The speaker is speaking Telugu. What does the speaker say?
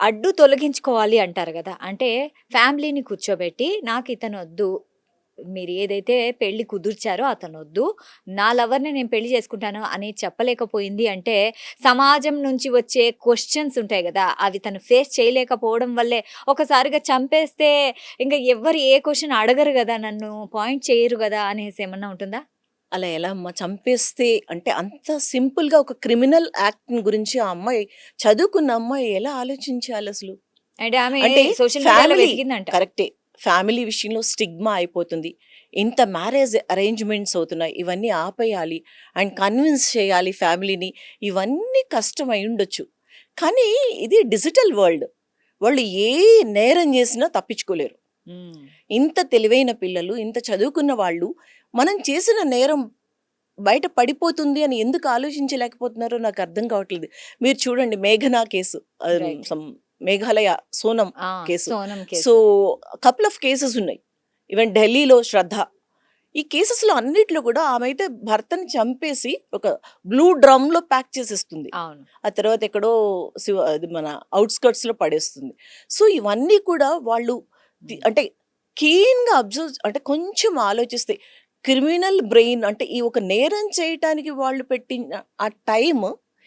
అడ్డు తొలగించుకోవాలి అంటారు గదా! అంటే ఫ్యామిలీని కూర్చోబెట్టి నాకితనొద్దు. మీరు ఏదైతే పెళ్లి కుదిర్చారో అతనొద్దు. నా లవర్‌ని నేను పెళ్లి చేసుకుంటాను అని చెప్పలేకపోయింది అంటే, సమాజం నుంచి వచ్చే క్వెషన్స్ ఉంటాయి గదా! అవి తను ఫేస్ చేయలేకపోవడం వల్లే ఒకసారిగా చంపేస్తే ఇంక ఎవ్వరు ఏ క్వెషన్ అడగరు గదా! నన్ను పాయింట్ చేయరు గదా! అనేసి ఏమన్నా ఉంటుందా? అలా ఎలా అమ్మా చంపేస్తే అంటే అంత సింపుల్‌గా ఒక క్రిమినల్ యాక్ట్‌ని గురించి ఆ అమ్మాయి చదువుకున్న అమ్మాయి ఎలా ఆలోచించాలసలు? అంటే ఆమె అంటే సోషల్ మీడియాలో ఫ్యామిలీ వెతికిందంట. కరెక్టే. ఫ్యామిలీ విషయంలో స్టిగ్మా అయిపోతుంది. ఇంత మ్యారేజ్ అరేంజ్‌మెంట్స్ అవుతున్నాయి. ఇవన్నీ ఆపేయాలి అండ్ కన్విన్స్ చేయాలి ఫ్యామిలీని. ఇవన్నీ కష్టం అయ్యుండొచ్చు. కానీ ఇది డిజిటల్ వరల్డ్. వాళ్ళు ఏ నేరం చేసినా తప్పించుకోలేరు. హ్మ్. ఇంత తెలివైన పిల్లలు, ఇంత చదువుకున్న వాళ్ళు మనం చేసిన నేరం బయట పడిపోతుంది అని ఎందుకు ఆలోచించలేకపోతున్నారో నాకు అర్థం కావట్లేదు. మీరు చూడండి 'మేఘన' case right. Some Meghalaya Sonam ఆ! Case. Sonam so, case. Couple of cases ఉన్నాయి. ఈవెన్ ఢిల్లీలో 'శ్రద్ధ' ఈ కేసెస్‌లో అన్నిట్లో కూడా ఆమైతే భర్తని చంపేసి ఒక బ్లూ డ్రమ్‌లో ప్యాక్ చేసేస్తుంది. అవును. ఆ తర్వాత ఎక్కడో అది మన ఔట్‌స్కర్ట్స్‌లో పడేస్తుంది. సో, ఇవన్నీ కూడా వాళ్ళు హ్మ్. అంటే కీన్‌గా అబ్జర్వ్ అంటే కొంచెం ఆలోచిస్తే క్రిమినల్ బ్రెయిన్ అంటే ఈ ఒక నేరం చేయటానికి వాళ్ళు పెట్టిన ఆ టైమ్